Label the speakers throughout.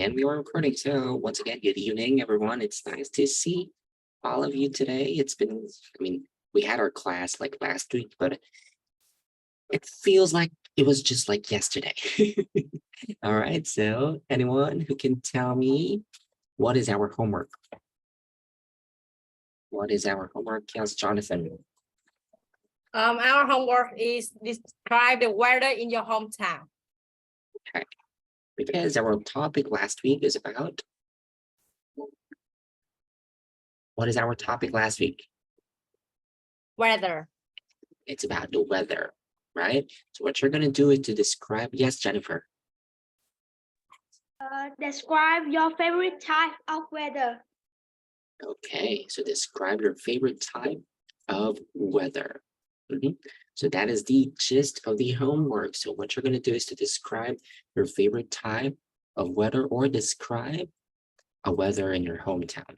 Speaker 1: And we are recording. So once again, good evening, everyone. It's nice to see all of you today. It's been, we had our class like last week, but it feels like it was just like yesterday. All right. So anyone who can tell me what is our homework? What is our homework? Yes, Jonathan.
Speaker 2: Our homework is describe the weather in your hometown.
Speaker 1: Okay. Because our topic last week is about, what is our topic last week?
Speaker 2: Weather.
Speaker 1: It's about the weather, right? So what you're going to do is to describe, yes, Jennifer.
Speaker 3: Describe your favorite type of weather.
Speaker 1: Okay, so describe your favorite type of weather. So that is the gist of the homework. So what you're going to do is to describe your favorite type of weather or describe a weather in your hometown,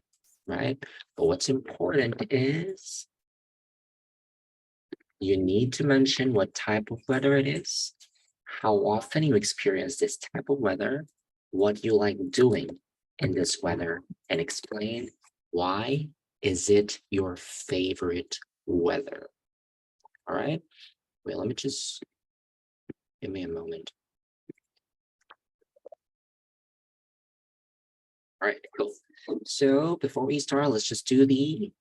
Speaker 1: right? But what's important is you need to mention what type of weather it is, how often you experience this type of weather, what you like doing in this weather, and explain why is it your favorite weather. All right. Wait, let me just give me a moment. All right, cool. So before we start, let's just do the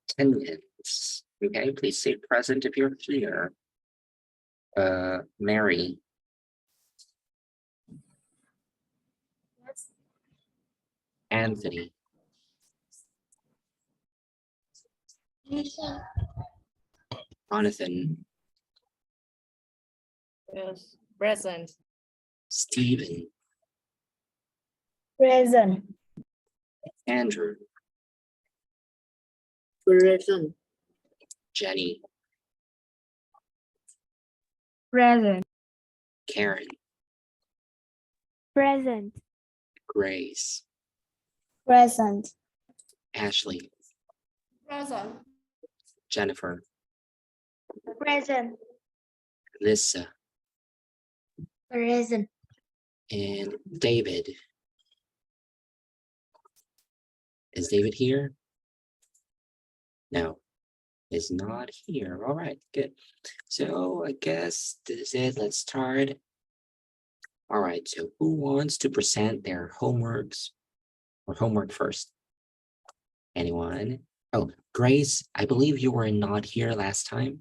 Speaker 1: attendance. Okay, please say present if you're here. Mary.
Speaker 2: Yes.
Speaker 1: Anthony. Jonathan.
Speaker 2: Yes. Present.
Speaker 1: Stephen.
Speaker 3: Present.
Speaker 1: Andrew.
Speaker 3: Present.
Speaker 1: Jenny.
Speaker 3: Present.
Speaker 1: Karen.
Speaker 3: Present.
Speaker 1: Grace.
Speaker 3: Present.
Speaker 1: Ashley.
Speaker 2: Present.
Speaker 1: Jennifer.
Speaker 3: Present.
Speaker 1: Lisa.
Speaker 3: Present.
Speaker 1: And David. Is David here? No, is not here. All right, good. So I guess this is it. Let's start. All right, so who wants to present their homeworks or homework first? Anyone? Oh, Grace, I believe you were not here last time.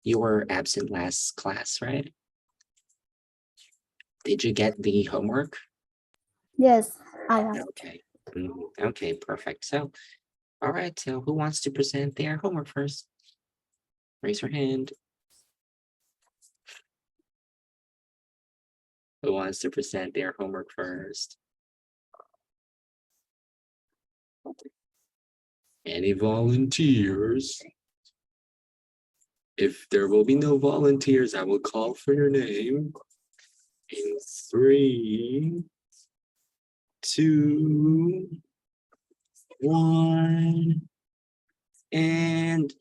Speaker 1: You were absent last class, right? Did you get the homework?
Speaker 3: Yes, I am.
Speaker 1: Okay. Okay, perfect. So, all right, so who wants to present their homework first? Raise your hand. Who wants to present their homework first? Any volunteers? If there will be no volunteers, I will call for your name in 3, 2, 1, and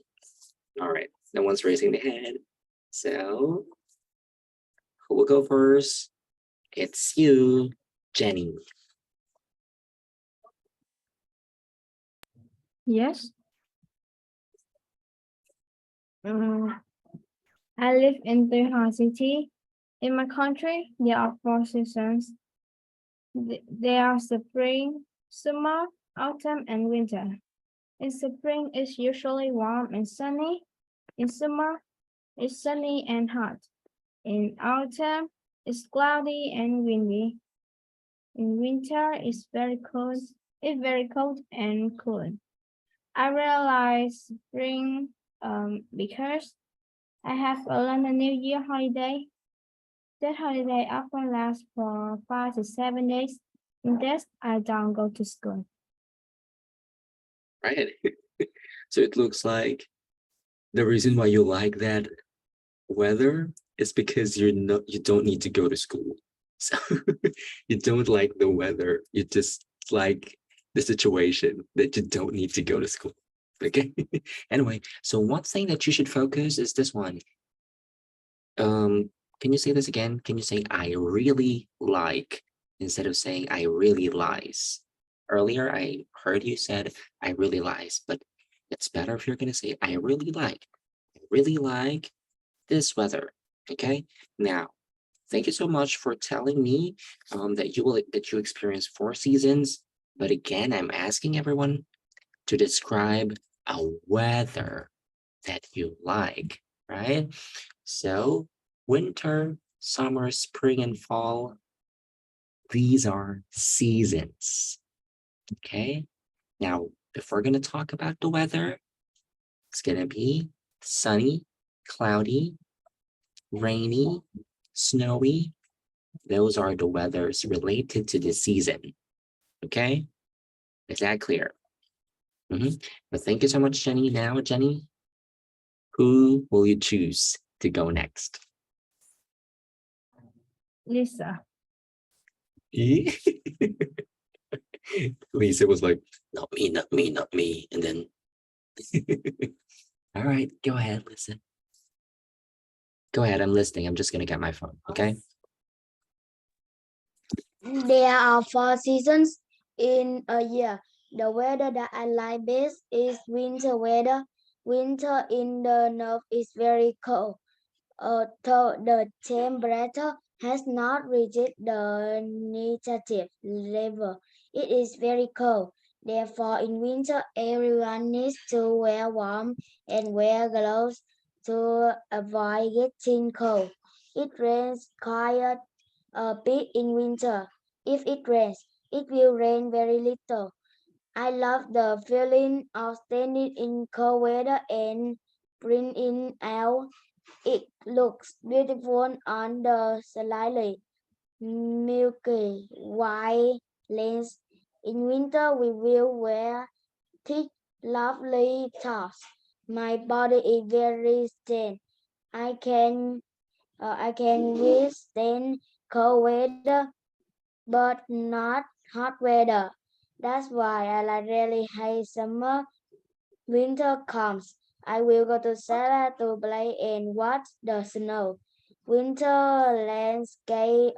Speaker 1: all right, no one's raising their hand. So who will go first? It's you, Jenny.
Speaker 4: Yes. I live in Tehran City. In my country, there are 4 seasons. There are spring, summer, autumn, and winter. In spring, it's usually warm and sunny. In summer, it's sunny and hot. In autumn, it's cloudy and windy. In winter, it's very cold. It's very cold and cool. I realize spring because I have a Lunar New Year holiday. That holiday often lasts for 5 to 7 days. In this, I don't go to school.
Speaker 1: Right. So it looks like the reason why you like that weather is because you don't need to go to school. So you don't like the weather. You just like the situation that you don't need to go to school. Okay. Anyway, so one thing that you should focus is this one. Can you say this again? Can you say I really like instead of saying I really lies? Earlier, I heard you said I really lies, but it's better if you're going to say I really like. I really like this weather. Okay. Now, thank you so much for telling me that you experience 4 seasons. But again, I'm asking everyone to describe a weather that you like, right? So, winter, summer, spring, and fall, these are seasons. Okay. Now, if we're going to talk about the weather, it's going to be sunny, cloudy, rainy, snowy. Those are the weathers related to the season. Okay. Is that clear? But thank you so much, Jenny. Now, Jenny, who will you choose to go next?
Speaker 4: Lisa.
Speaker 1: Lisa was like, not me, not me, not me. And then, all right, go ahead, listen. Go ahead, I'm listening. I'm just going to get my phone, okay?
Speaker 3: There are 4 seasons in a year. The weather that I like best is winter weather. Winter in the north is very cold. Though the temperature has not reached the negative level, it is very cold. Therefore, in winter, everyone needs to wear warm and wear gloves to avoid getting cold. It rains quite a bit in winter. If it rains, it will rain very little. I love the feeling of standing in cold weather and breathing out. It looks beautiful on the slightly milky white lens. In winter, we will wear thick, lovely tops. My body is very thin. I can withstand cold weather, but not hot weather. That's why I really hate summer. Winter comes. I will go to Sarah to play and watch the snow. Winter landscape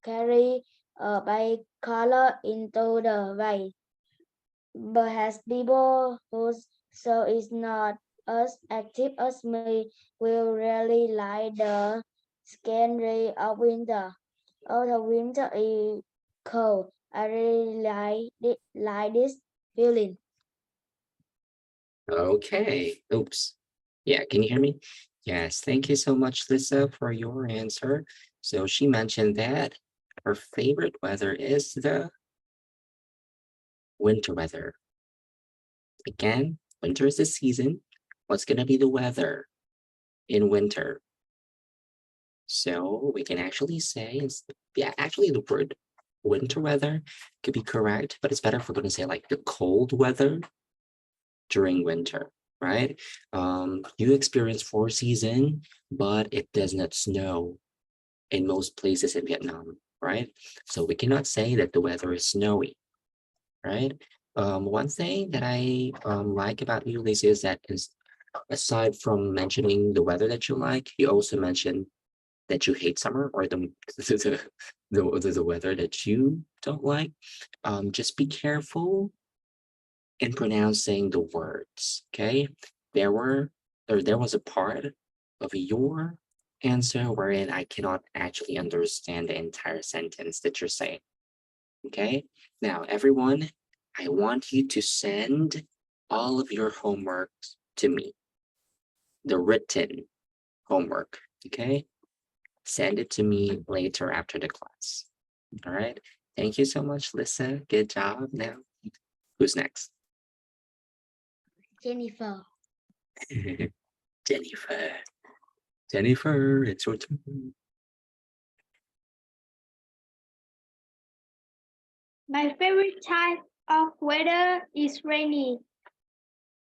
Speaker 3: carry a bright color into the way. Perhaps people who so is not as active as me will really like the scenery of winter. Although winter is cold, I really like this feeling.
Speaker 1: Okay. Oops. Yeah, can you hear me? Yes, thank you so much, Lisa, for your answer. So she mentioned that her favorite weather is the winter weather. Again, winter is the season. What's going to be the weather in winter? So we can actually say, yeah, actually the word winter weather could be correct, but it's better if we're going to say like the cold weather during winter, right? You experience 4 seasons, but it does not snow in most places in Vietnam, right? So we cannot say that the weather is snowy, right? One thing that I like about you, Lisa, is that aside from mentioning the weather that you like, you also mentioned that you hate summer or the weather that you don't like. Just be careful in pronouncing the words. Okay, there was a part of your answer wherein I cannot actually understand the entire sentence that you're saying. Okay, now everyone, I want you to send all of your homework to me, the written homework. Okay, send it to me later after the class. All right. Thank you so much, Lisa. Good job. Now, who's next?
Speaker 3: Jennifer.
Speaker 1: Jennifer. Jennifer, it's your turn.
Speaker 5: My favorite type of weather is rainy.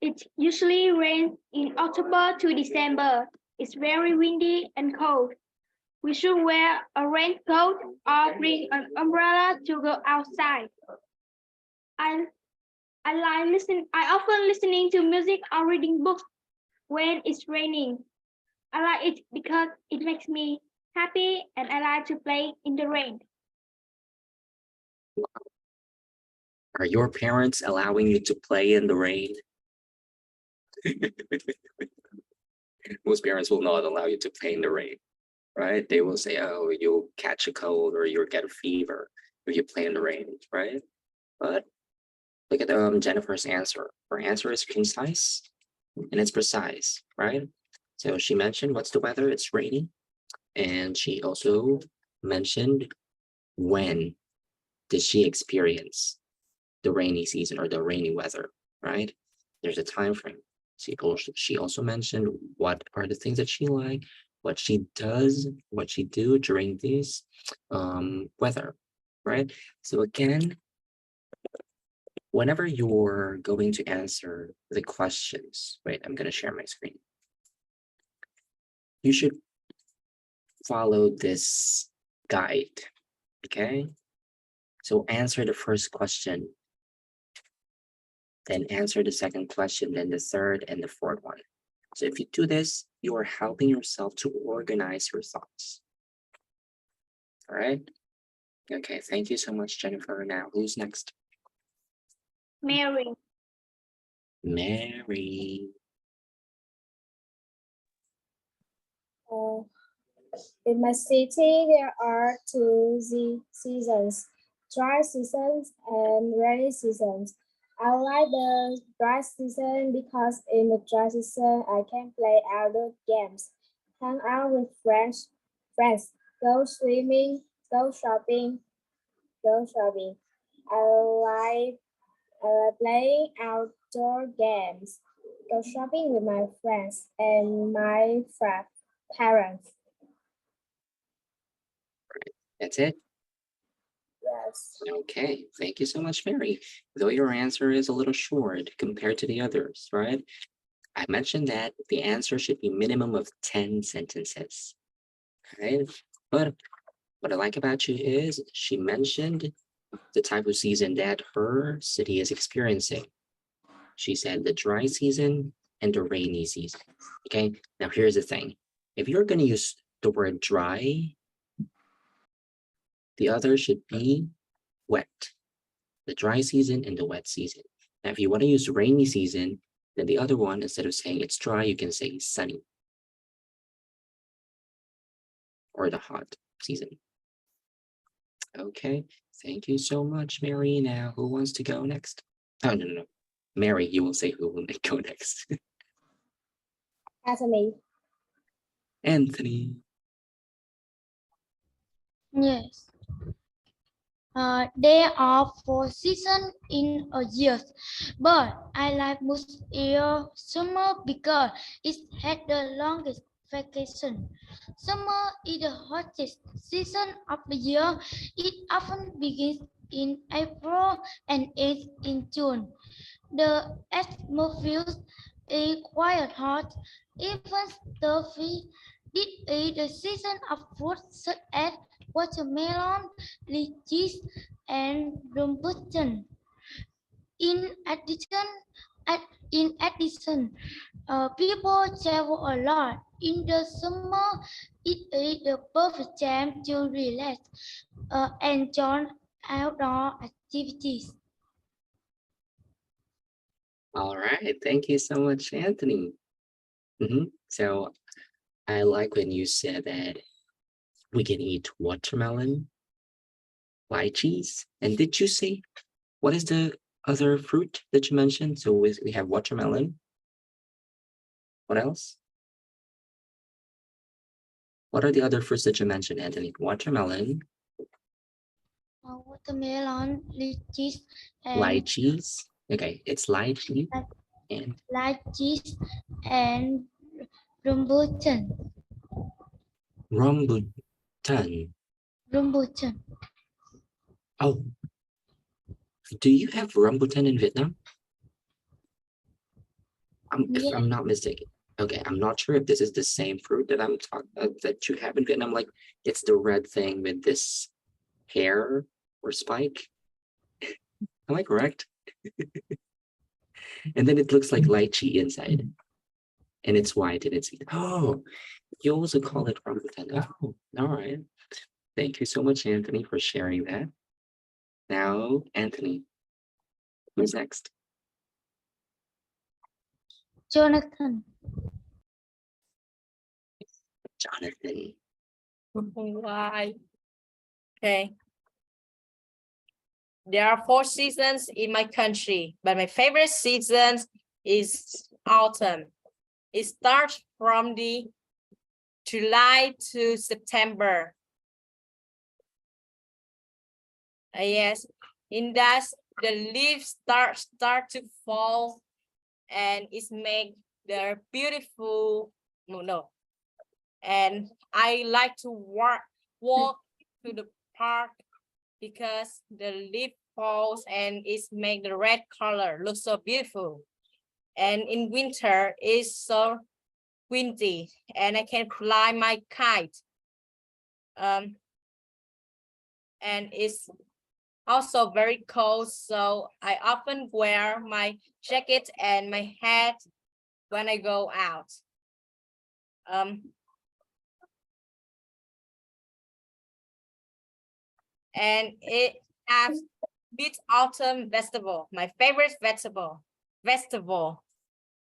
Speaker 5: It usually rains in October to December. It's very windy and cold. We should wear a raincoat or bring an umbrella to go outside. I I often listening to music or reading books when it's raining. I like it because it makes me happy, and I like to play in the rain.
Speaker 1: Are your parents allowing you to play in the rain? Most parents will not allow you to play in the rain, right? They will say, oh, you'll catch a cold or you'll get a fever if you play in the rain, right? But look at Jennifer's answer. Her answer is concise and it's precise, right? So she mentioned what's the weather? It's rainy. And she also mentioned when did she experience the rainy season or the rainy weather, right? There's a time frame. She also mentioned what are the things that she like, what she does, what she do during this weather, right? So again, whenever you're going to answer the questions, wait, I'm going to share my screen. You should follow this guide, okay? So answer the first question, then answer the second question, then the third and the fourth one. So if you do this, you are helping yourself to organize your thoughts. All right. Okay, thank you so much, Jennifer. Now, who's next?
Speaker 5: Mary.
Speaker 1: Mary.
Speaker 4: In my city, there are two seasons, dry seasons and rainy seasons. I like the dry season because in the dry season, I can play outdoor games, hang out with friends, go swimming, go shopping. I like playing outdoor games, go shopping with my friends and my parents.
Speaker 1: That's it.
Speaker 4: Yes.
Speaker 1: Okay, thank you so much, Mary. Though your answer is a little short compared to the others, right? I mentioned that the answer should be minimum of 10 sentences, right? But what I like about you is she mentioned the type of season that her city is experiencing. She said the dry season and the rainy season. Okay, now here's the thing. If you're going to use the word dry, the other should be wet. The dry season and the wet season. Now, if you want to use rainy season, then the other one, instead of saying it's dry, you can say sunny. Or the hot season. Okay, thank you so much, Mary. Now, who wants to go next? Oh, no. Mary, you will say who will go next.
Speaker 4: Anthony.
Speaker 1: Anthony.
Speaker 3: Yes. There are 4 seasons in a year, but I like most year summer because it had the longest vacation. Summer is the hottest season of the year. It often begins in April and ends in June. The atmosphere is quite hot, even stuffy. This is the season of fruits such as watermelon, lychees, and rambutan. In addition, people travel a lot. In the summer, it is the perfect time to relax, enjoy outdoor activities.
Speaker 1: All right, thank you so much, Anthony. So I like when you said that we can eat watermelon, lychees, and did you say what is the other fruit that you mentioned? So we have watermelon. What else? What are the other fruits that you mentioned, Anthony? Watermelon,
Speaker 3: Watermelon, lychees, and
Speaker 1: lychees. Okay, it's lychee and
Speaker 3: lychees and rambutan.
Speaker 1: rambutan.
Speaker 3: Rambutan.
Speaker 1: Oh, do you have rambutan in Vietnam? If
Speaker 3: Yeah.
Speaker 1: I'm not mistaken. Okay, I'm not sure if this is the same fruit that I'm talking that you have in Vietnam. Like it's the red thing with this hair or spike. Am I correct? And then it looks like lychee inside, and it's white and it's oh, You also call it rambutan. Oh, all right. Thank you so much, Anthony, for sharing that. Now, Anthony, who's next?
Speaker 3: Jonathan.
Speaker 1: Jonathan.
Speaker 2: Why? Okay. There are 4 seasons in my country, but my favorite season is autumn. It starts from the July to September. Yes, in that the leaves start to fall, and it's make the beautiful. No. And I like to walk to the park because the leaf falls and it's make the red color look so beautiful. And in winter it's so windy and I can fly my kite. And it's also very cold, so I often wear my jacket and my hat when I go out. And it has Mid-Autumn Festival, my favorite festival.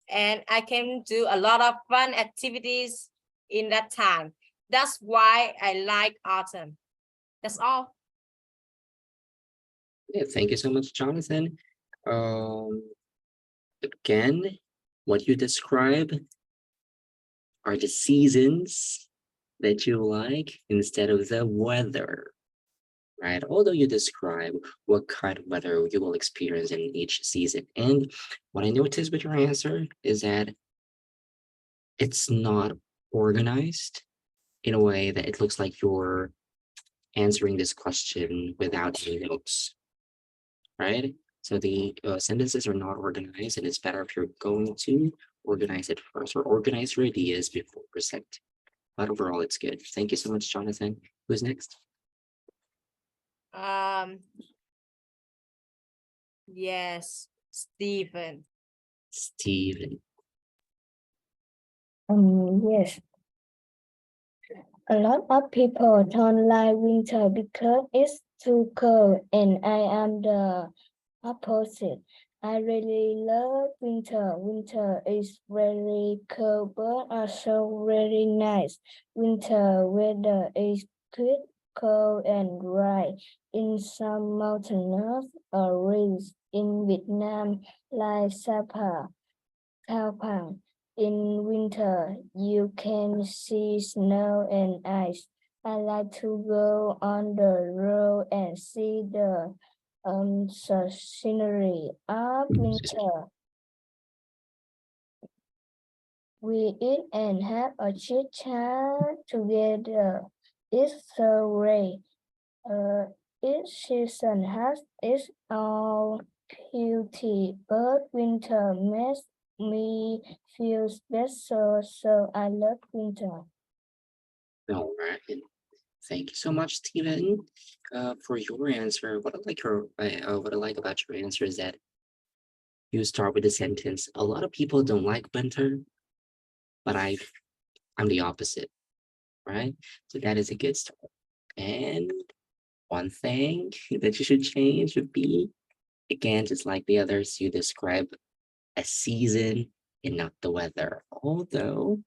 Speaker 2: And I can do a lot of fun activities in that time. That's why I like autumn. That's all.
Speaker 1: Yeah, thank you so much, Jonathan. Again, what you describe are the seasons that you like instead of the weather, right? Although you describe what kind of weather you will experience in each season. And what I noticed with your answer is that it's not organized in a way that it looks like you're answering this question without any notes, right? So the sentences are not organized, and it's better if you're going to organize it first or organize your ideas before presenting. But overall, it's good. Thank you so much, Jonathan. Who's next?
Speaker 2: Yes, Stephen.
Speaker 1: Steven.
Speaker 4: Yes. A lot of people don't like winter because it's too cold, and I am the opposite. I really love winter. Winter is very cold, but also very nice. Winter weather is good, cold, and dry. In some mountainous areas in Vietnam, like Sapa, Cao Pang, in winter, you can see snow and ice. I like to go on the road and see the scenery of winter. We eat and have a chit chat together. It's so great. Each season has its own beauty, but winter makes me feel special, so I love winter.
Speaker 1: All right. Thank you so much, Steven, for your answer. What I like about your answer is that you start with the sentence. A lot of people don't like winter, but I'm the opposite, right? So that is a good start. And one thing that you should change would be, again, just like the others, you describe a season and not the weather. Although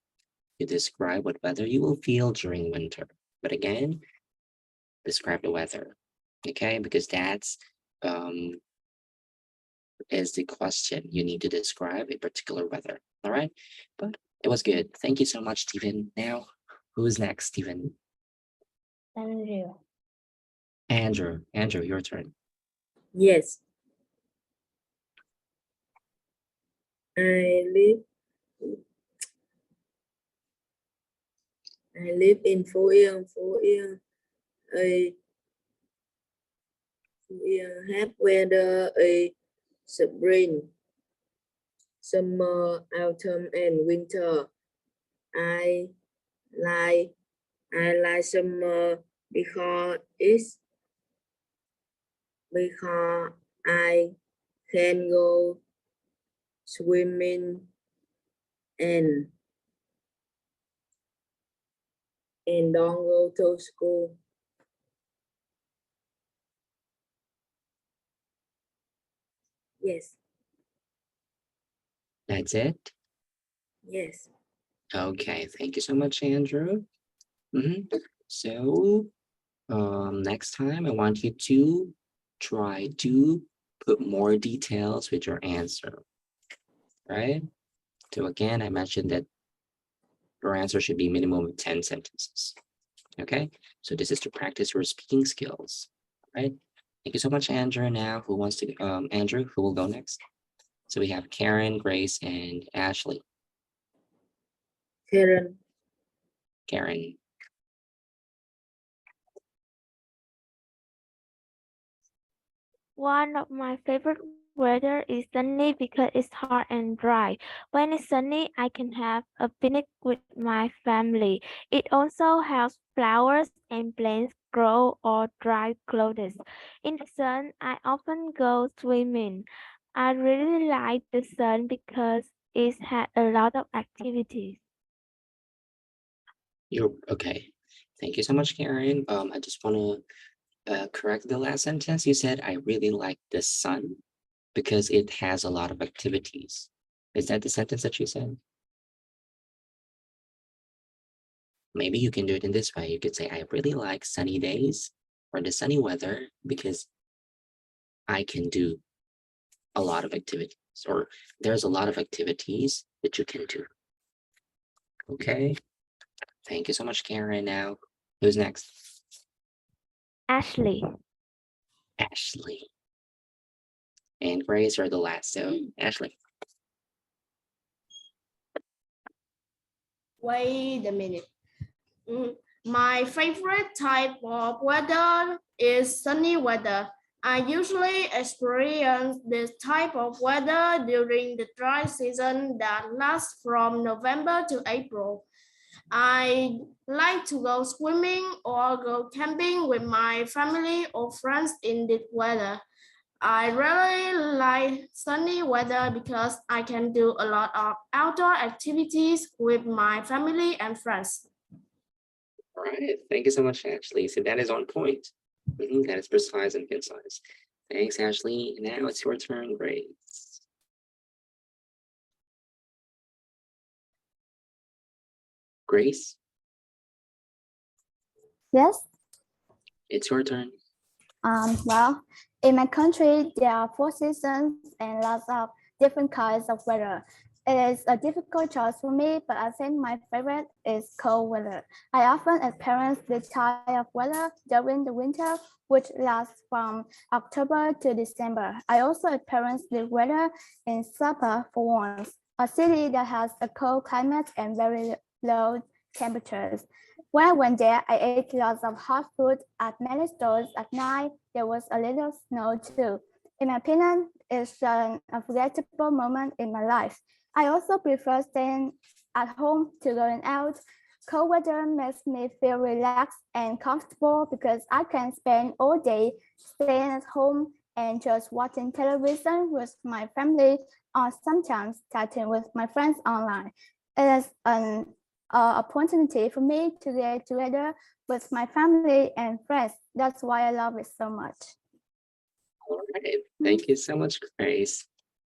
Speaker 1: you describe what weather you will feel during winter. But again, describe the weather. Okay, because that's is the question. You need to describe a particular weather. All right. But it was good. Thank you so much, Stephen. Now, who's next, Stephen?
Speaker 4: Andrew.
Speaker 1: Andrew, your turn.
Speaker 6: Yes. I live in Phú Yên. Phú Yên have weather a spring, summer, autumn, and winter. I like summer because I can go swimming and and don't go to school. Yes,
Speaker 1: That's it.
Speaker 6: yes.
Speaker 1: Okay, thank you so much, Andrew. So, next time I want you to try to put more details with your answer, right? So again, I mentioned that your answer should be minimum of 10 sentences. Okay, so this is to practice your speaking skills, right? Thank you so much, Andrew. Now, who wants to, Andrew, who will go next? So we have Karen, Grace, and Ashley.
Speaker 6: Karen,
Speaker 1: Karen.
Speaker 7: One of my favorite weather is sunny because it's hot and dry. When it's sunny, I can have a picnic with my family. It also helps flowers and plants grow or dry clothes. In the sun, I often go swimming. I really like the sun because it has a lot of activities.
Speaker 1: You're okay. Thank you so much, Karen. I just want to correct the last sentence. You said, I really like the sun because it has a lot of activities. Is that the sentence that you said? Maybe you can do it in this way. You could say, I really like sunny days or the sunny weather because I can do a lot of activities, or there's a lot of activities that you can do. Okay. Thank you so much, Karen. Now, who's next?
Speaker 7: Ashley.
Speaker 1: Ashley. And Grace are the last. So, Ashley.
Speaker 8: Wait a minute. My favorite type of weather is sunny weather. I usually experience this type of weather during the dry season that lasts from November to April. I like to go swimming or go camping with my family or friends in this weather. I really like sunny weather because I can do a lot of outdoor activities with my family and friends.
Speaker 1: All right. Thank you so much, Ashley. So that is on point. That is precise and concise. Thanks, Ashley. Now it's your turn, Grace. Grace,
Speaker 3: Yes.
Speaker 1: it's your turn.
Speaker 3: Well, in my country, there are 4 seasons and lots of different kinds of weather. It is a difficult choice for me, but I think my favorite is cold weather. I often experience this type of weather during the winter, which lasts from October to December. I also experience the weather in summer for once, a city that has a cold climate and very low temperatures. When I went there, I ate lots of hot food at many stores at night. There was a little snow too. In my opinion, it's an unforgettable moment in my life. I also prefer staying at home to going out. Cold weather makes me feel relaxed and comfortable because I can spend all day staying at home and just watching television with my family or sometimes chatting with my friends online. It is an opportunity for me to get together with my family and friends. That's why I love it so much.
Speaker 1: All right. Thank you so much, Grace.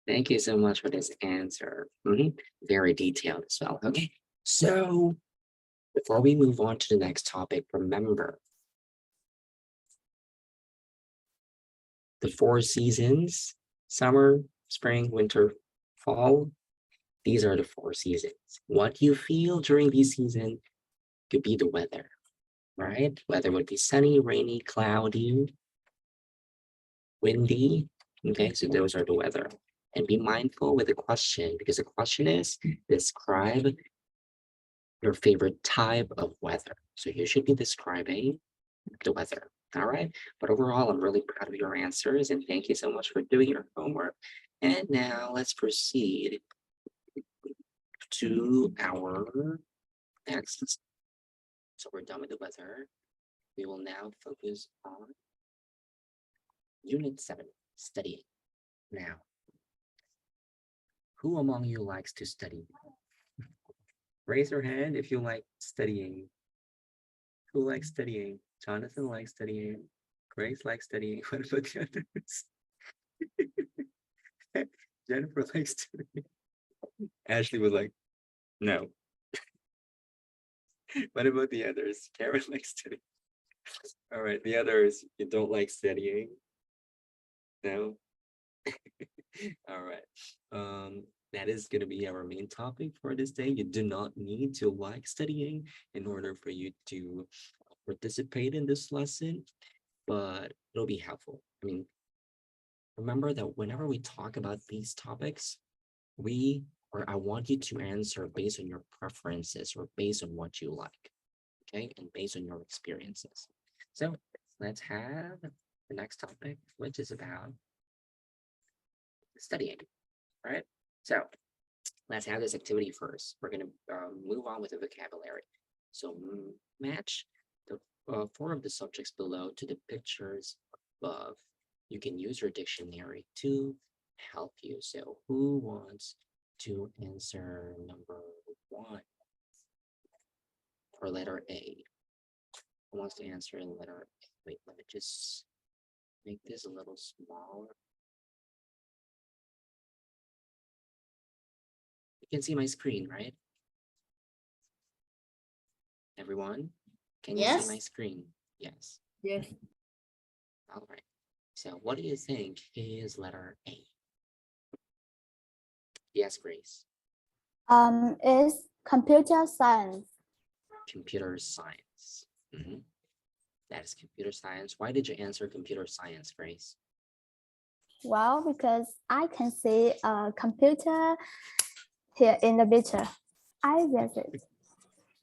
Speaker 1: Thank you so much for this answer. Very detailed as well. Okay. So before we move on to the next topic, remember the 4 seasons: summer, spring, winter, fall. These are the 4 seasons. What you feel during these seasons could be the weather, right? Weather would be sunny, rainy, cloudy, windy. Okay, so those are the weather. And be mindful with the question, because the question is describe your favorite type of weather. So you should be describing the weather. All right. But overall, I'm really proud of your answers and thank you so much for doing your homework. And now let's proceed to our next. So we're done with the weather. We will now focus on Unit 7, studying. Now, who among you likes to study? Raise your hand if you like studying. Who likes studying? Jonathan likes studying. Grace likes studying. What about the others? Jennifer likes studying. Ashley was like, no. What about the others? Karen likes studying. All right, the others, you don't like studying? No? All right. That is going to be our main topic for this day. You do not need to like studying in order for you to participate in this lesson, but it'll be helpful. I mean, remember that whenever we talk about these topics, I want you to answer based on your preferences or based on what you like, okay? And based on your experiences. So let's have the next topic, which is about studying, right? So let's have this activity first. We're going to move on with the vocabulary. So match the 4 of the subjects below to the pictures above. You can use your dictionary to help you. So who wants to answer number 1 or letter A? Who wants to answer letter A? Wait, let me just make this a little smaller. You can see my screen, right? Everyone, can you see
Speaker 8: Yes.
Speaker 1: my screen? Yes.
Speaker 2: Yes.
Speaker 1: All right. So what do you think is letter A? Yes, Grace.
Speaker 3: Is computer science.
Speaker 1: Computer science. Mhm. That is computer science. Why did you answer computer science, Grace?
Speaker 3: Well, because I can see a computer here in the picture. I visit.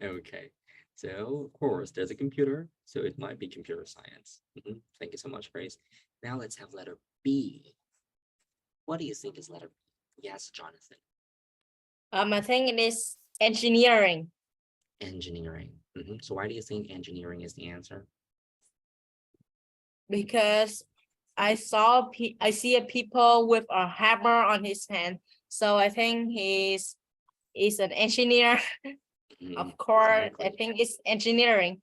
Speaker 1: Okay. So, of course, there's a computer, so it might be computer science. Mhm. Thank you so much, Grace. Now let's have letter B. What do you think is letter B? Yes, Jonathan.
Speaker 2: I think it is engineering
Speaker 1: Engineering. So why do you think engineering is the answer?
Speaker 2: because I see a people with a hammer on his hand, so I think he's an engineer. Of course, I
Speaker 1: Exactly.
Speaker 2: think it's engineering.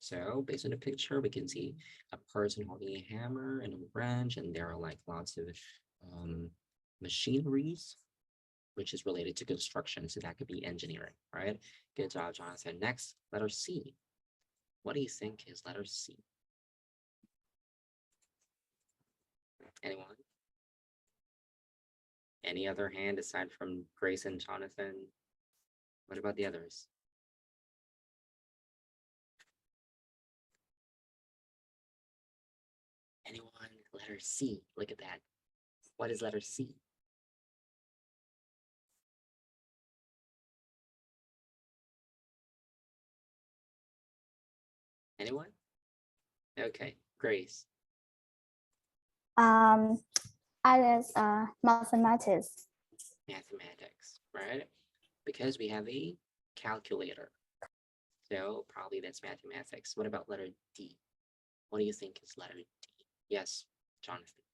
Speaker 1: So based on the picture, we can see a person holding a hammer and a wrench, and there are like lots of machineries, which is related to construction. So that could be engineering, right? Good job, Jonathan. Next, letter C. What do you think is letter C? Anyone? Any other hand aside from Grace and Jonathan? What about the others? Anyone? Letter C. Look at that. What is letter C? Anyone? Okay, Grace.
Speaker 3: I is mathematics.
Speaker 1: Mathematics, right? Because we have a calculator. So probably that's mathematics. What about letter D? What do you think is letter D? Yes, Jonathan.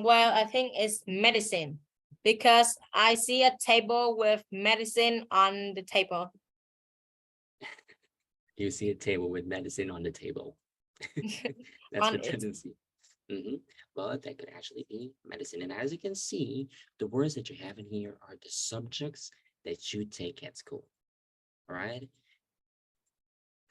Speaker 2: Well, I think it's medicine because I see a table with medicine on the table.
Speaker 1: You see a table with medicine on the table. That's
Speaker 2: On
Speaker 1: the
Speaker 2: it.
Speaker 1: tendency. But that could actually be medicine. And as you can see, the words that you have in here are the subjects that you take at school. All right.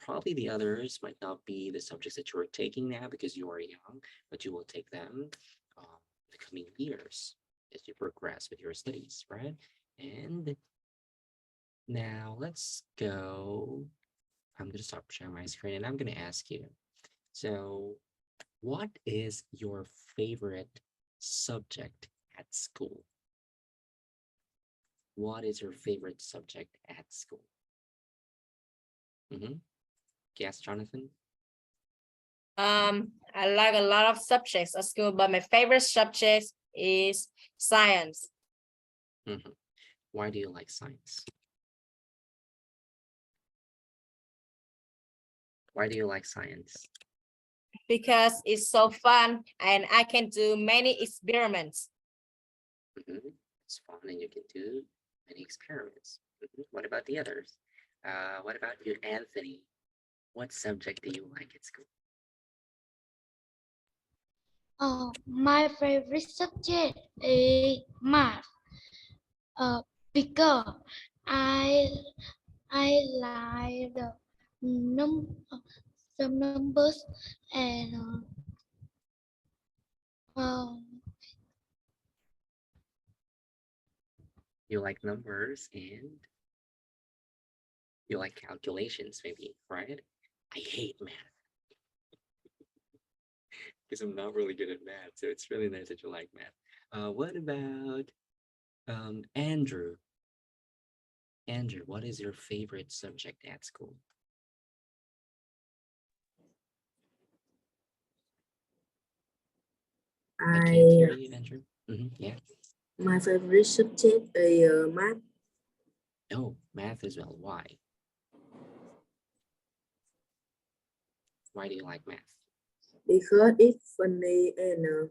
Speaker 1: Probably the others might not be the subjects that you're taking now because you are young, but you will take them the coming years as you progress with your studies, right? And now let's go. I'm going to stop sharing my screen and I'm going to ask you. So, what is your favorite subject at school? What is your favorite subject at school? Yes, Jonathan?
Speaker 2: I like a lot of subjects at school, but my favorite subject is science
Speaker 1: Why do you like science? Why do you like science?
Speaker 2: because it's so fun and I can do many experiments.
Speaker 1: It's fun and you can do many experiments. What about the others? What about you, Anthony? What subject do you like at school?
Speaker 3: My favorite subject is math. Because I I like the num some numbers and
Speaker 1: You like numbers and you like calculations, maybe, right? I hate math because I'm not really good at math. So it's really nice that you like math. What about Andrew? Andrew, what is your favorite subject at school? I can't hear you, Andrew. Yeah.
Speaker 6: My favorite subject is math
Speaker 1: Oh, math as well. Why? Why do you like math?
Speaker 6: because it's funny and
Speaker 1: I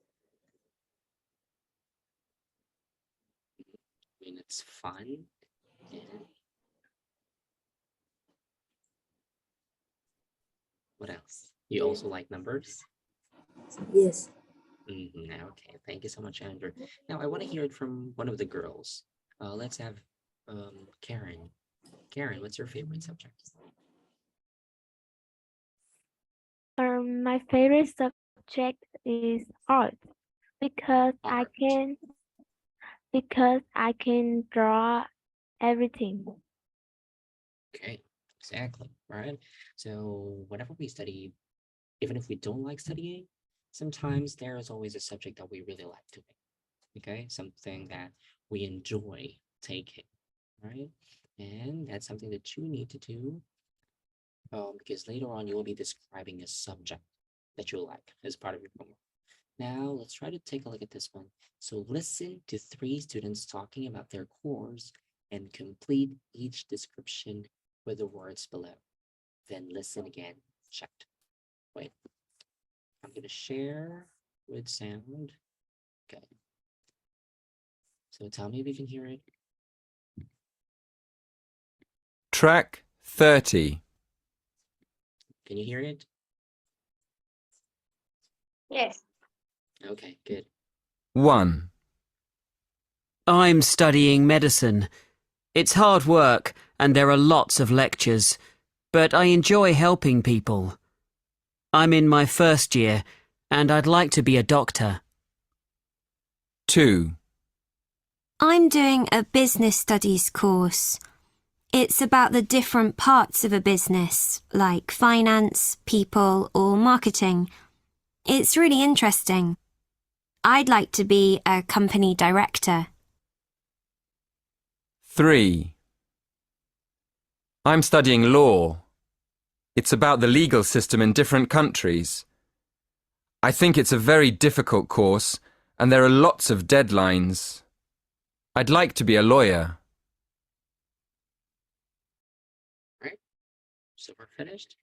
Speaker 1: mean, it's fun. And what else? You also like numbers?
Speaker 6: yes.
Speaker 1: Okay, thank you so much, Andrew. Now I want to hear it from one of the girls. Let's have Karen. Karen, what's your favorite subject?
Speaker 7: My favorite subject is art because
Speaker 1: Art.
Speaker 7: I can draw everything.
Speaker 1: Okay, exactly. Right. So whenever we study, even if we don't like studying, sometimes there is always a subject that we really like doing. Okay, something that we enjoy taking, right? And that's something that you need to do because later on you will be describing a subject that you like as part of your homework. Now let's try to take a look at this one. So listen to 3 students talking about their course and complete each description with the words below. Then listen again, checked. Wait, I'm gonna share with sound. Okay. So tell me if you can hear it.
Speaker 9: Track 30.
Speaker 1: Can you hear it?
Speaker 2: Yes.
Speaker 1: Okay, good.
Speaker 9: 1.
Speaker 10: I'm studying medicine. It's hard work and there are lots of lectures, but I enjoy helping people. I'm in my first year and I'd like to be a doctor.
Speaker 9: 2.
Speaker 11: I'm doing a business studies course. It's about the different parts of a business, like finance, people, or marketing. It's really interesting. I'd like to be a company director.
Speaker 9: 3. I'm studying law. It's about the legal system in different countries. I think it's a very difficult course and there are lots of deadlines. I'd like to be a lawyer.
Speaker 1: Right. So we're finished.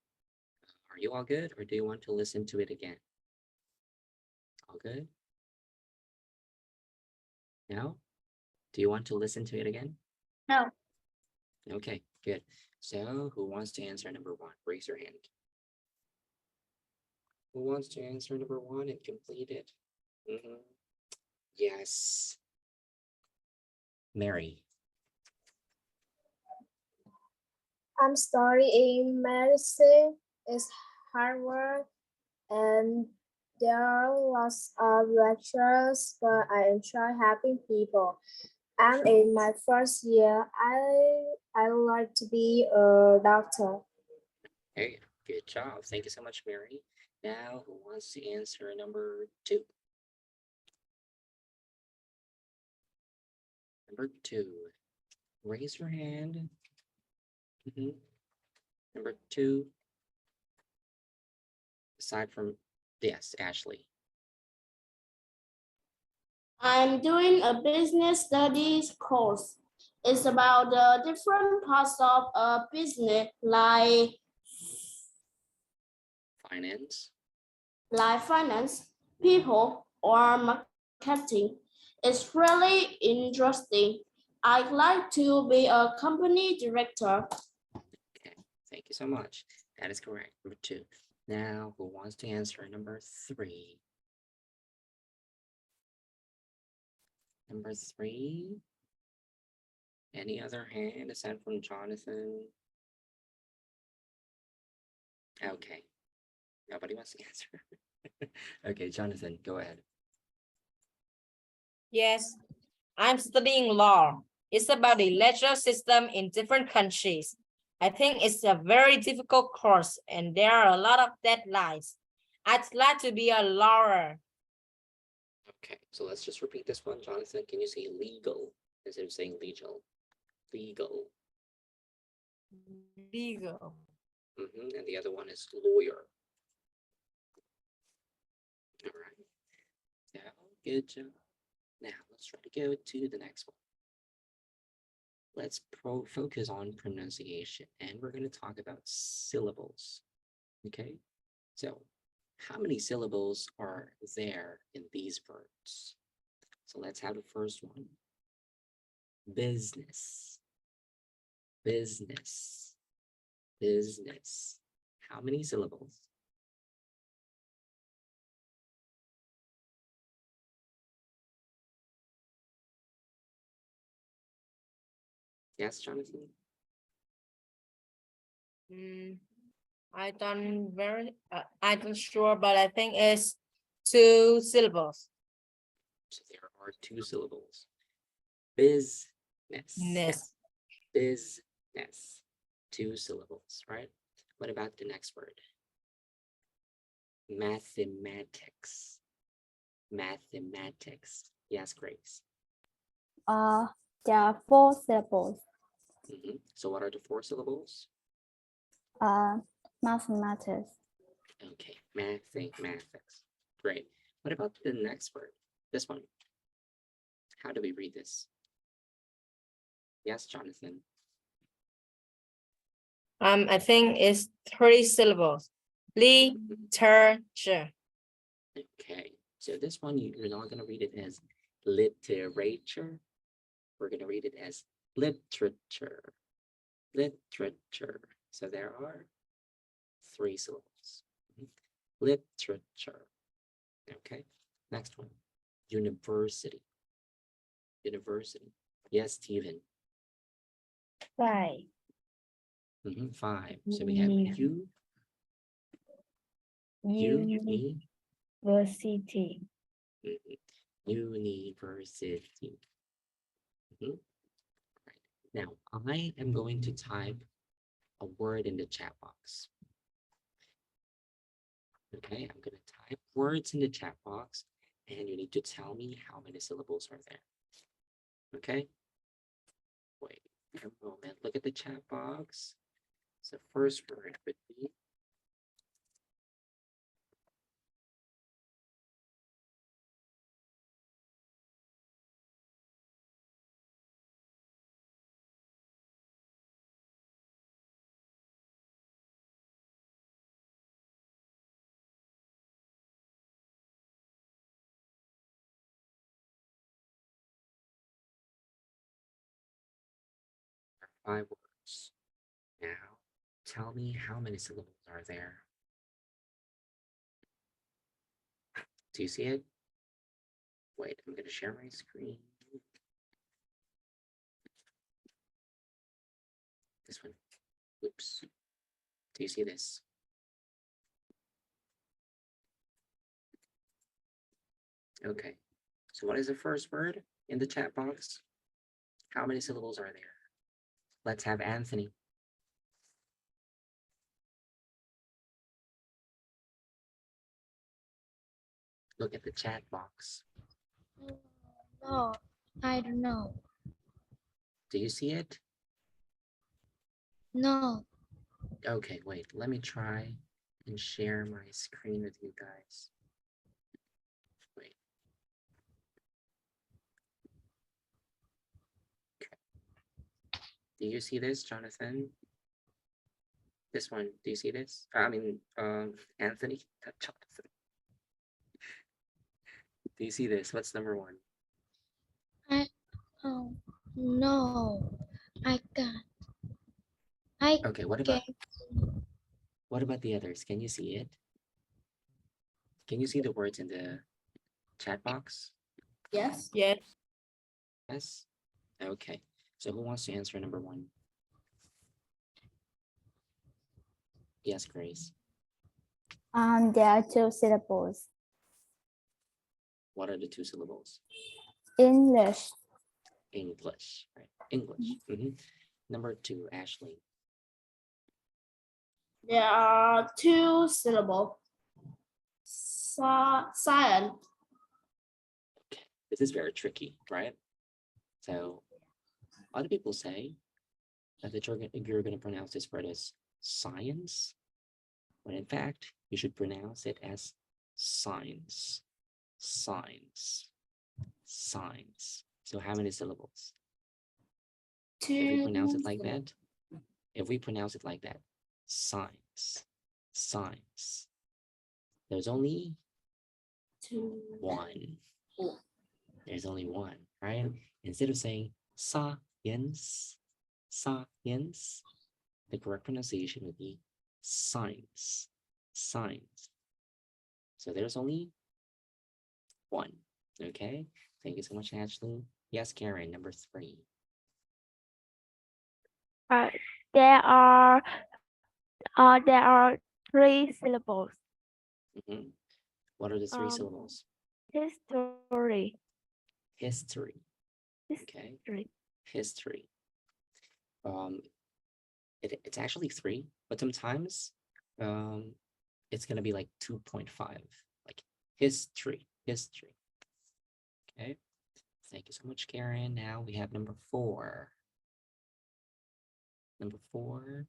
Speaker 1: Are you all good or do you want to listen to it again? All good? No? Do you want to listen to it again?
Speaker 2: No.
Speaker 1: Okay, good. So who wants to answer number 1? Raise your hand. Who wants to answer number 1 and complete it? Yes. Mary.
Speaker 4: I'm studying medicine. It's hard work and there are lots of lectures, but I enjoy helping people. I'm in my first year. I like to be a doctor.
Speaker 1: Hey, good job. Thank you so much, Mary. Now, who wants to answer number 2? Number 2. Raise your hand. Number 2. Aside from, yes, Ashley.
Speaker 8: I'm doing a business studies course. It's about the different parts of a business
Speaker 1: Finance.
Speaker 8: like finance, people, or marketing. It's really interesting. I'd like to be a company director.
Speaker 1: Thank you so much. That is correct. Number 2. Now, who wants to answer number 3? Number 3. Any other hand aside from Jonathan? Okay. Nobody wants to answer. Okay, Jonathan, go ahead.
Speaker 2: Yes, I'm studying law. It's about the legal system in different countries. I think it's a very difficult course and there are a lot of deadlines. I'd like to be a lawyer.
Speaker 1: Okay, so let's just repeat this one. Jonathan, can you say legal instead of saying legal? Legal.
Speaker 2: Legal.
Speaker 1: And the other one is lawyer. All right. Yeah, good job. Now let's try to go to the next one. Let's focus on pronunciation, and we're going to talk about syllables. Okay, so how many syllables are there in these words? So let's have the first one. Business. Business. Business. How many syllables? Yes, Jonathan?
Speaker 2: I don't sure, but I think it's 2 syllables.
Speaker 1: So there are 2 syllables. Business.
Speaker 2: Ness.
Speaker 1: Business. 2 syllables, right? What about the next word? Mathematics. Mathematics. Yes, Grace.
Speaker 12: There are 4 syllables.
Speaker 1: So what are the 4 syllables?
Speaker 12: Mathematics.
Speaker 1: Okay, mathematics. Great. What about the next word? This one. How do we read this? Yes, Jonathan.
Speaker 2: I think it's 3 syllables. Literature.
Speaker 1: Okay, so this one you're not going to read it as literature. We're going to read it as literature. Literature. So there are 3 syllables. Literature. Okay, next one. University. University. Yes, Stephen.
Speaker 4: 5.
Speaker 1: 5. So we have U.
Speaker 4: University.
Speaker 1: University. Right. Now, I am going to type a word in the chat box. Okay, I'm going to type words in the chat box, and you need to tell me how many syllables are there. Okay? Wait a moment. Look at the chat box. So first word would be five words. Now, tell me how many syllables are there. Do you see it? Wait, I'm going to share my screen. This one. Oops. Do you see this? Okay. So what is the first word in the chat box? How many syllables are there? Let's have Anthony. Look at the chat box.
Speaker 12: No, I don't know.
Speaker 1: Do you see it?
Speaker 12: No.
Speaker 1: Okay, wait, let me try and share my screen with you guys. Wait. Okay. Do you see this, Jonathan? This one, do you see this? Anthony, Jonathan. Do you see this? What's number 1?
Speaker 12: No, I can't. I
Speaker 1: Okay, what about the others? Can you see it? Can you see the words in the chat box?
Speaker 8: Yes.
Speaker 2: Yes.
Speaker 1: Yes. Okay. So who wants to answer number 1? Yes, Grace.
Speaker 12: there are 2 syllables.
Speaker 1: What are the 2 syllables?
Speaker 12: English.
Speaker 1: English, right? English. Number 2, Ashley.
Speaker 8: There are 2 syllables. Science.
Speaker 1: Okay, this is very tricky, right? So, other people say that you're going to pronounce this word as science, when in fact, you should pronounce it as science. Science. Science. So how many syllables? If we pronounce it like that, science, science. There's only 1. There's only 1, right? Instead of saying science, science, the correct pronunciation would be science, science. So there's only 1. Okay. Thank you so much, Ashley. Yes, Karen, number 3.
Speaker 7: There are 3 syllables.
Speaker 1: What are the 3
Speaker 7: Um,
Speaker 1: syllables?
Speaker 7: History.
Speaker 1: History. Okay. History. It's actually 3, but sometimes it's gonna be like 2.5, like history. Okay. Thank you so much, Karen. Now we have number 4. Number 4.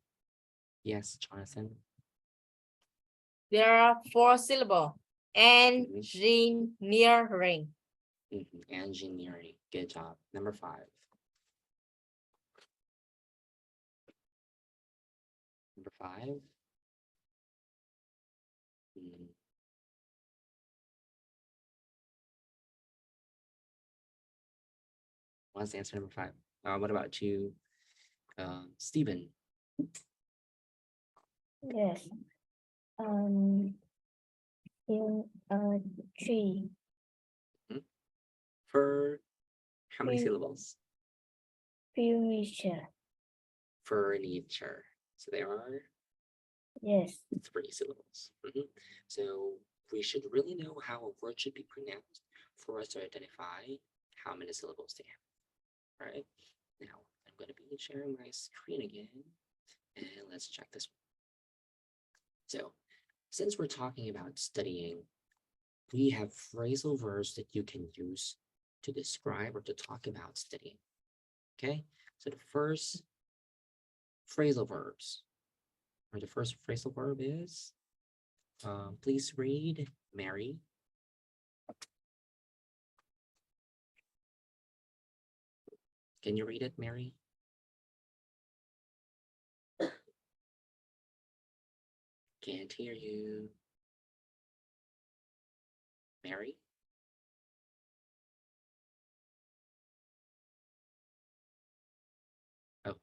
Speaker 1: Yes, Jonathan.
Speaker 2: There are 4 syllables. Engineering.
Speaker 1: Engineering. Good job. Number 5. Number 5. What's the answer number 5? What about you, Stephen?
Speaker 4: Yes. In tree.
Speaker 1: For how many syllables?
Speaker 4: Furniture.
Speaker 1: Furniture. So there are
Speaker 4: Yes.
Speaker 1: 3 syllables. So we should really know how a word should be pronounced for us to identify how many syllables they have. Right? Now I'm going to be sharing my screen again, and let's check this one. So since we're talking about studying, we have phrasal verbs that you can use to describe or to talk about studying. Okay, so the first phrasal verbs, or the first phrasal verb is, please read Mary. Can you read it, Mary? Can't hear you. Mary? Oh.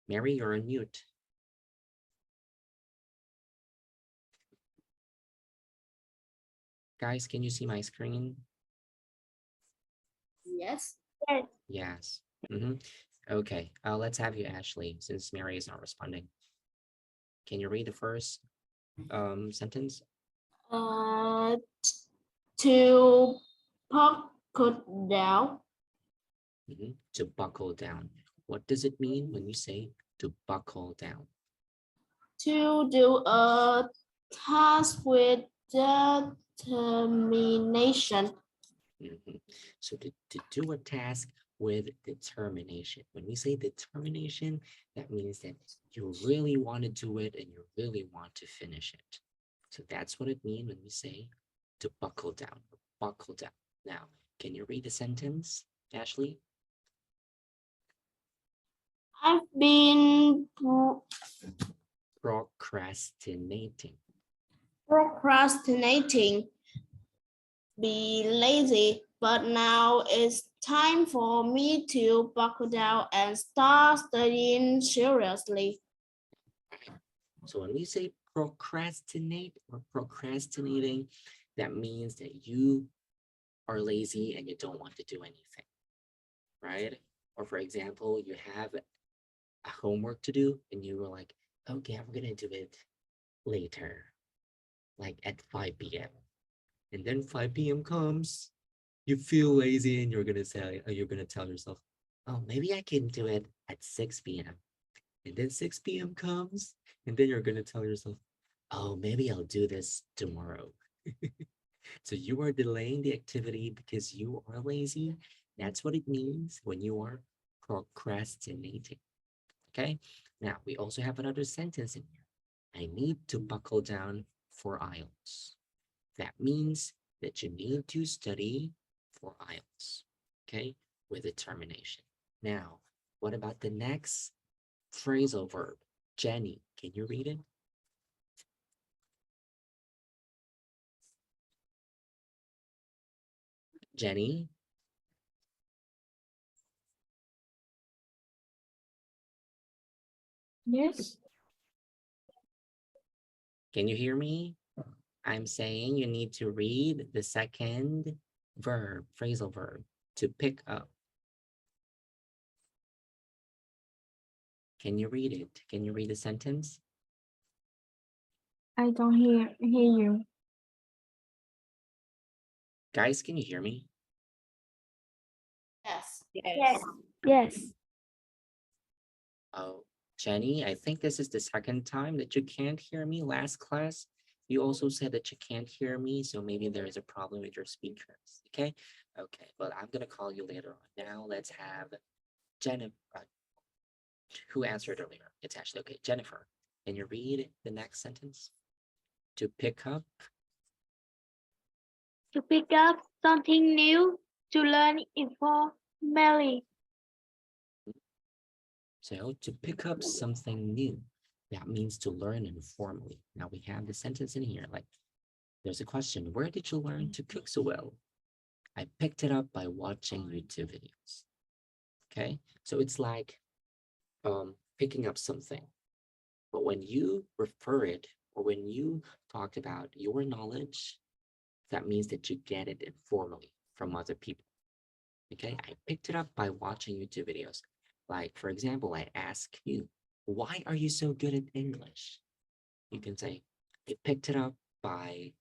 Speaker 1: Mary, you're on mute. Guys, can you see my screen?
Speaker 8: Yes.
Speaker 1: Yes. Okay, let's have you, Ashley, since Mary is not responding. Can you read the first sentence?
Speaker 8: To buckle down.
Speaker 1: To buckle down. What does it mean when you say to buckle down?
Speaker 8: To do a task with determination.
Speaker 1: So to do a task with determination. When we say determination, that means that you really want to do it and you really want to finish it. So that's what it means when we say to buckle down. Buckle down. Now, can you read the sentence, Ashley?
Speaker 8: I've been
Speaker 1: Procrastinating.
Speaker 8: Procrastinating. Be lazy, but now it's time for me to buckle down and start studying seriously.
Speaker 1: So when we say procrastinate or procrastinating, that means that you are lazy and you don't want to do anything, right? Or for example, you have a homework to do and you were like, okay, I'm gonna do it later, like at 5 p.m. And then 5 p.m. comes, you feel lazy and you're gonna tell yourself, oh, maybe I can do it at 6 p.m. And then 6 p.m. comes, and then you're gonna tell yourself, oh, maybe I'll do this tomorrow. So you are delaying the activity because you are lazy. That's what it means when you are procrastinating. Okay. Now we also have another sentence in here. I need to buckle down for IELTS. That means that you need to study for IELTS. Okay, with determination. Now, what about the next phrasal verb? Jenny, can you read it? Jenny?
Speaker 4: Yes.
Speaker 1: Can you hear me? I'm saying you need to read the second verb, phrasal verb, to pick up. Can you read it? Can you read the sentence?
Speaker 4: I don't hear you.
Speaker 1: Guys, can you hear me?
Speaker 8: Yes.
Speaker 2: Yes.
Speaker 7: Yes.
Speaker 1: Oh, Jenny, I think this is the second time that you can't hear me. Last class, you also said that you can't hear me, so maybe there is a problem with your speakers. Okay, okay, but I'm gonna call you later on. Now let's have Jennifer, who answered earlier. It's actually okay. Jennifer, can you read the next sentence? To pick up.
Speaker 5: To pick up something new, to learn informally.
Speaker 1: So to pick up something new, that means to learn informally. Now we have the sentence in here, like there's a question, where did you learn to cook so well? I picked it up by watching YouTube videos. Okay, so it's like picking up something. But when you refer it or when you talk about your knowledge, that means that you get it informally from other people. Okay, I picked it up by watching YouTube videos. Like, for example, I ask you, why are you so good at English? You can say, I picked it up by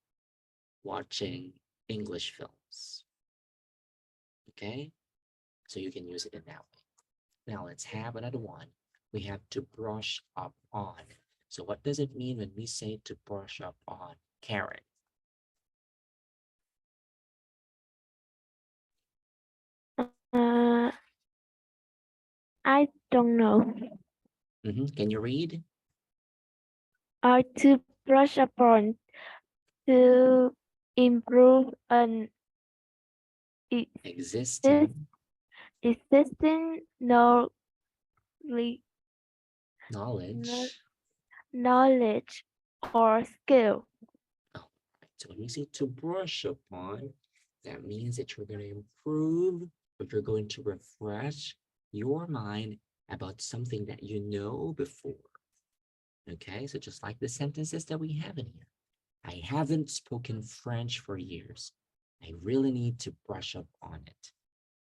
Speaker 1: watching English films. Okay, so you can use it in that way. Now let's have another one. We have to brush up on. So what does it mean when we say to brush up on? Karen.
Speaker 7: I don't know.
Speaker 1: Can you read?
Speaker 7: To brush upon, to improve an
Speaker 1: Existing
Speaker 7: existing knowledge,
Speaker 1: knowledge.
Speaker 7: knowledge or skill.
Speaker 1: Oh, so when we say to brush upon, that means that you're going to improve or you're going to refresh your mind about something that you know before. Okay, so just like the sentences that we have in here. I haven't spoken French for years. I really need to brush up on it.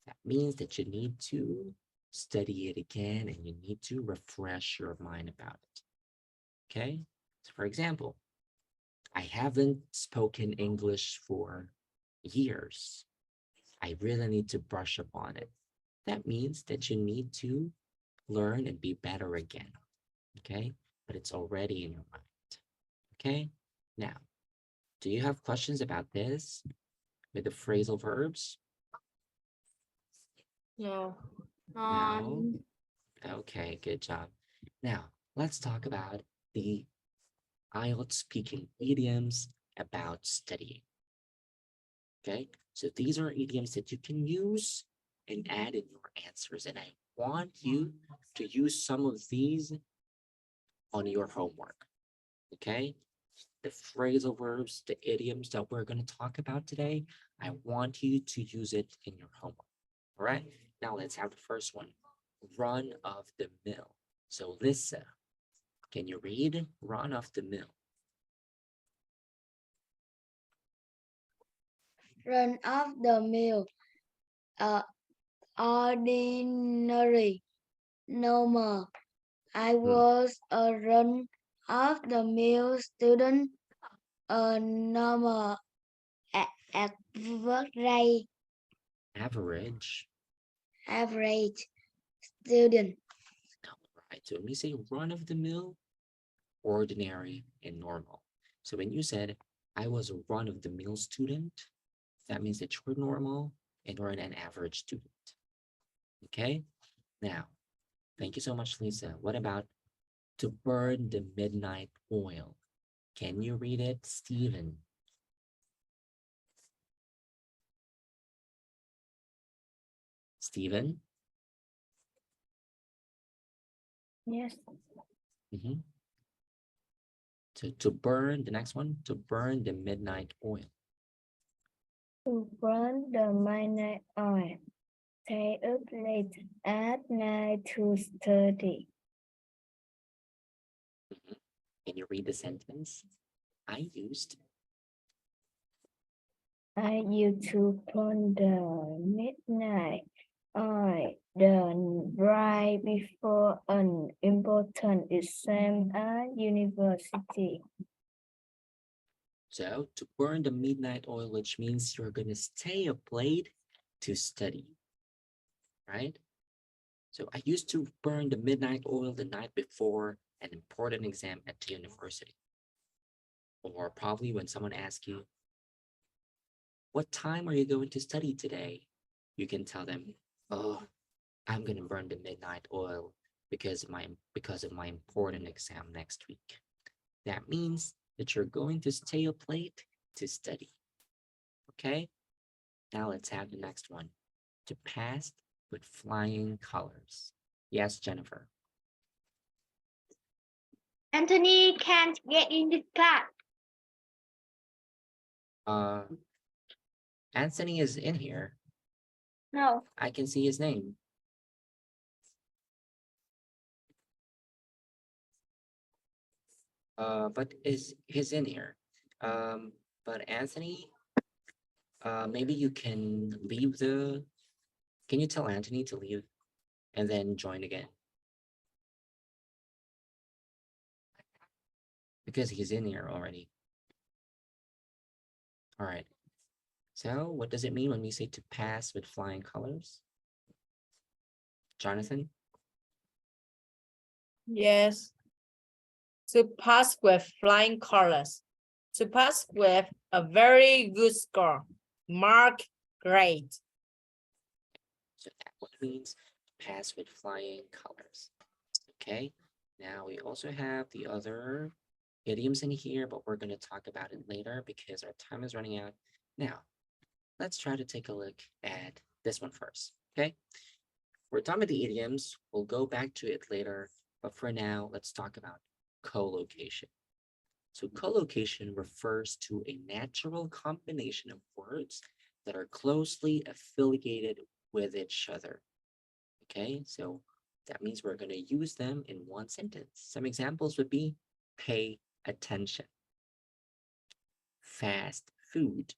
Speaker 1: That means that you need to study it again and you need to refresh your mind about it. Okay, so for example, I haven't spoken English for years. I really need to brush up on it. That means that you need to learn and be better again. Okay, but it's already in your mind. Okay, now, do you have questions about this with the phrasal verbs?
Speaker 8: No.
Speaker 1: No? Okay, good job. Now, let's talk about the IELTS speaking idioms about studying. Okay, so these are idioms that you can use and add in your answers. And I want you to use some of these on your homework. Okay, the phrasal verbs, the idioms that we're going to talk about today, I want you to use it in your homework. All right, now let's have the first one. Run of the mill. So Lisa, can you read run of the mill?
Speaker 3: Run of the mill. Ordinary. Normal. I was a run of the mill student. A normal average
Speaker 1: Average.
Speaker 3: student.
Speaker 1: Right, so when we say run of the mill, ordinary and normal. So when you said I was a run of the mill student, that means that you're normal and you're an average student. Okay, now, thank you so much, Lisa. What about to burn the midnight oil? Can you read it, Stephen? Stephen?
Speaker 12: Yes.
Speaker 1: Mm-hmm. To burn, the next one, to burn the midnight oil.
Speaker 12: To burn the midnight oil. Stay up late at night to study.
Speaker 1: Can you read the sentence? I used
Speaker 12: to burn the midnight oil the right before an important exam at university.
Speaker 1: So to burn the midnight oil, which means you're going to stay up late to study, right? So I used to burn the midnight oil the night before an important exam at the university. Or probably when someone asks you, what time are you going to study today? You can tell them, oh, I'm going to burn the midnight oil because of my important exam next week. That means that you're going to stay up late to study. Okay, now let's have the next one. To pass with flying colors. Yes, Jennifer.
Speaker 5: Anthony can't get in the class.
Speaker 1: Anthony is in here.
Speaker 5: No.
Speaker 1: I can see his name. But he's in here. But Anthony, maybe you can leave the. Can you tell Anthony to leave and then join again? Because he's in here already. All right. So what does it mean when we say to pass with flying colors? Jonathan?
Speaker 2: Yes. To pass with flying colors. To pass with a very good score. Mark great.
Speaker 1: So that what means pass with flying colors. Okay. Now we also have the other idioms in here, but we're going to talk about it later because our time is running out. Now, let's try to take a look at this one first. Okay. We're done with the idioms. We'll go back to it later. But for now, let's talk about collocation. So collocation refers to a natural combination of words that are closely affiliated with each other. Okay, so that means we're going to use them in one sentence. Some examples would be pay attention, fast food,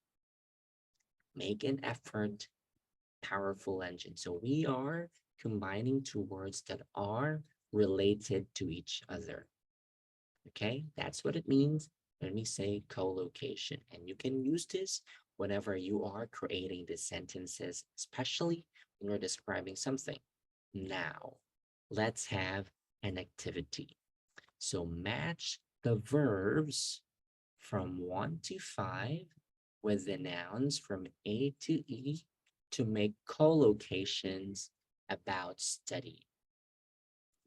Speaker 1: make an effort, powerful engine. So we are combining two words that are related to each other. Okay, that's what it means when we say collocation. And you can use this whenever you are creating the sentences, especially when you're describing something. Now, let's have an activity. So match the verbs from 1 to 5 with the nouns from A to E to make collocations about study.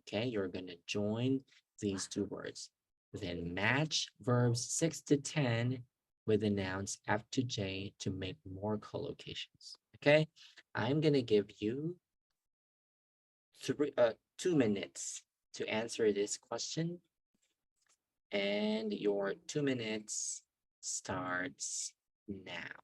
Speaker 1: Okay, you're going to join these two words. Then match verbs 6 to 10 with the nouns F to J to make more collocations. Okay, I'm going to give you 2 minutes to answer this question. And your 2 minutes starts now.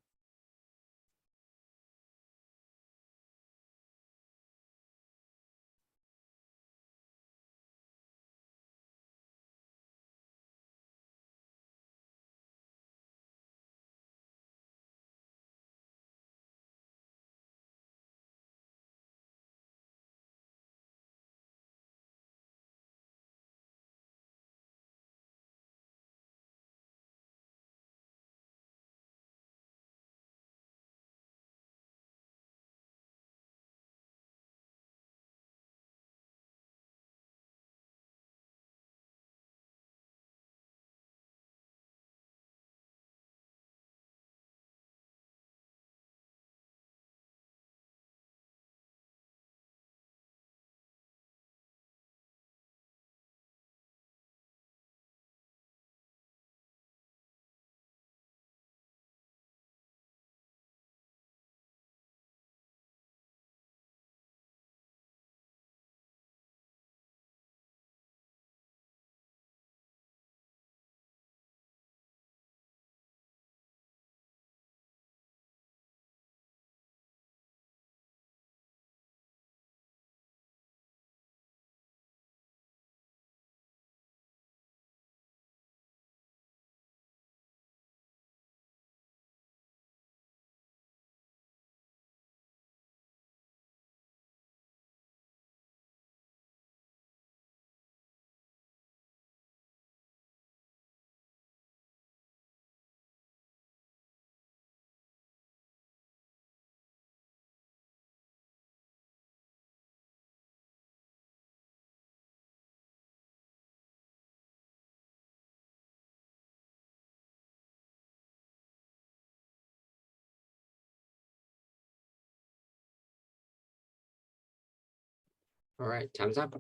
Speaker 1: All right, time's up.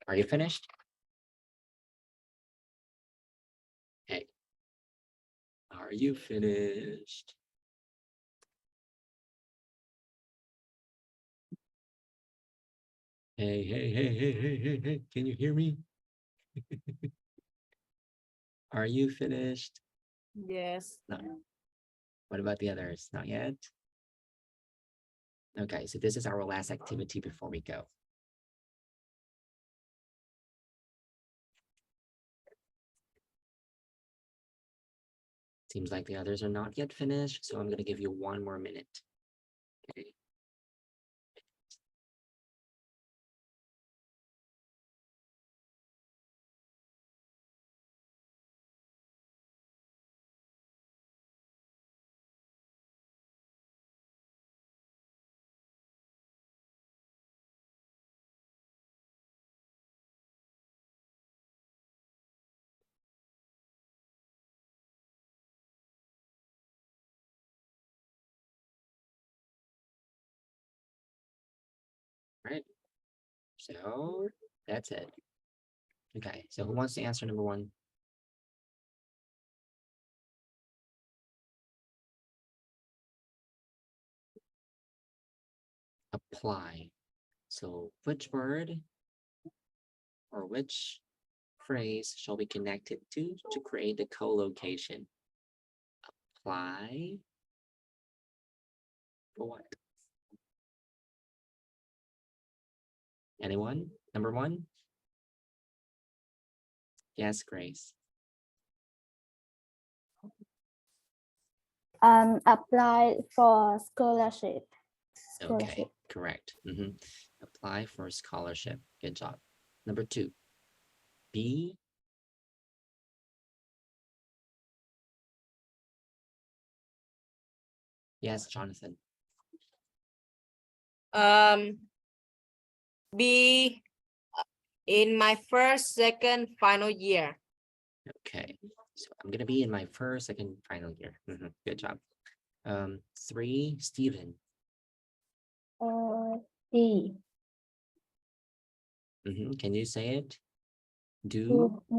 Speaker 1: Are you finished? Hey, are you finished? Hey, hey, hey, hey, hey, hey, hey, can you hear me? Are you finished?
Speaker 2: Yes.
Speaker 1: No. What about the others? Not yet? Okay, so this is our last activity before we go. Seems like the others are not yet finished, so I'm going to give you 1 more minute. Okay. Right. So that's it. Okay, so who wants to answer number 1? Apply. So which word or which phrase shall be connected to create the co-location? Apply for what? Anyone? Number 1? Yes, Grace.
Speaker 12: Apply for scholarship.
Speaker 1: Okay, correct. Apply for scholarship. Good job. Number 2. Be. Yes, Jonathan.
Speaker 2: Be in my first, second, final year.
Speaker 1: Okay, so I'm gonna be in my first, second, final year. Good job. 3, Stephen.
Speaker 12: D.
Speaker 1: Can you say it?
Speaker 12: Do my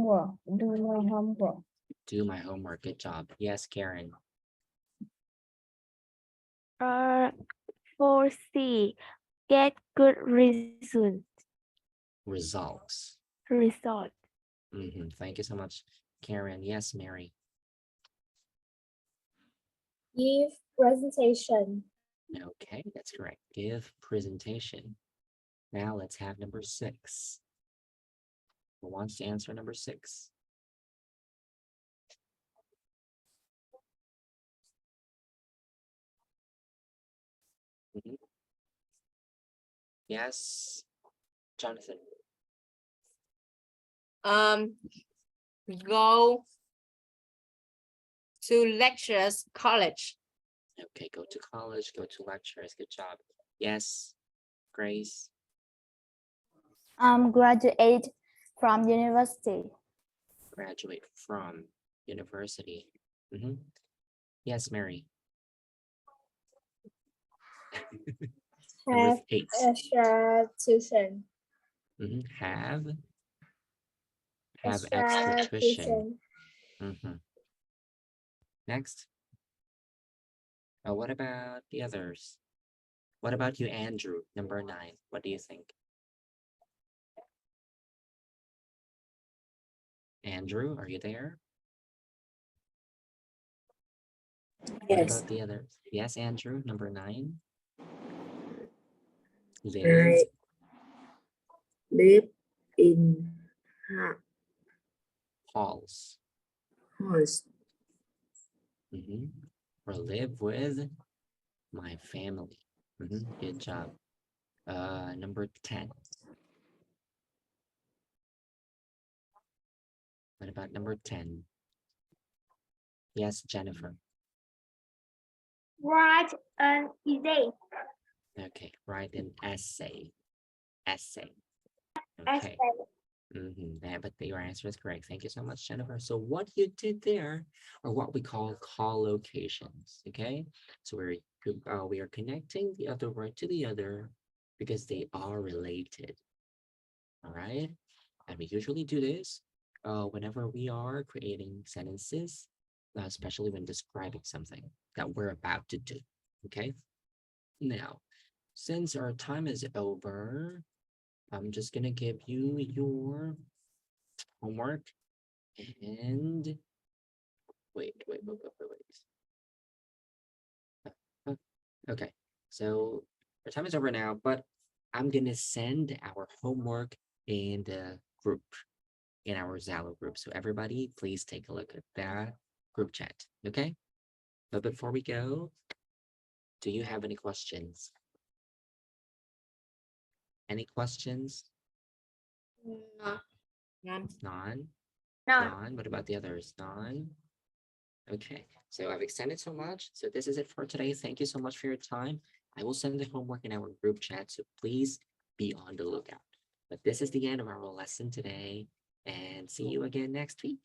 Speaker 12: homework.
Speaker 1: Do my homework. Good job. Yes, Karen.
Speaker 7: For C, get good results.
Speaker 1: Results.
Speaker 7: Result.
Speaker 1: Thank you so much, Karen. Yes, Mary.
Speaker 12: Give presentation.
Speaker 1: Okay, that's correct. Give presentation. Now let's have number 6. Who wants to answer number 6? Yes, Jonathan.
Speaker 2: Go to lectures college.
Speaker 1: Okay, go to college, go to lectures. Good job. Yes, Grace.
Speaker 12: Graduate from university.
Speaker 1: Graduate from university. Yes, Mary. Number 8.
Speaker 12: Extra tuition.
Speaker 1: Have extra tuition. Next. What about the others? What about you, Andrew? Number 9. What do you think? Andrew, are you there? What
Speaker 6: Yes.
Speaker 1: about the others? Yes, Andrew, number 9.
Speaker 6: I live in
Speaker 1: Halls.
Speaker 6: halls.
Speaker 1: Or live with my family. Good job. Number 10. What about number 10? Yes, Jennifer.
Speaker 5: Write an essay.
Speaker 1: Okay, write an essay.
Speaker 5: Essay.
Speaker 1: Okay. But your answer is correct. Thank you so much, Jennifer. So what you did there are what we call collocations. Okay, so we are connecting the other word to the other because they are related. All right. And we usually do this whenever we are creating sentences, especially when describing something that we're about to do. Okay. Now, since our time is over, I'm just gonna give you your homework and wait. Okay, so our time is over now, but I'm gonna send our homework in the group, in our Zalo group. So everybody, please take a look at that group chat, okay? But before we go, do you have any questions? Any questions?
Speaker 8: No.
Speaker 2: None.
Speaker 1: None?
Speaker 5: No.
Speaker 1: None? What about the others? None? Okay, so I've extended so much. So this is it for today. Thank you so much for your time. I will send the homework in our group chat, so please be on the lookout. But this is the end of our lesson today, and see you again next week.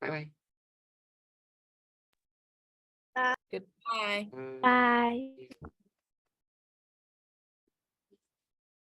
Speaker 1: Bye-bye.
Speaker 2: Goodbye.
Speaker 7: Bye.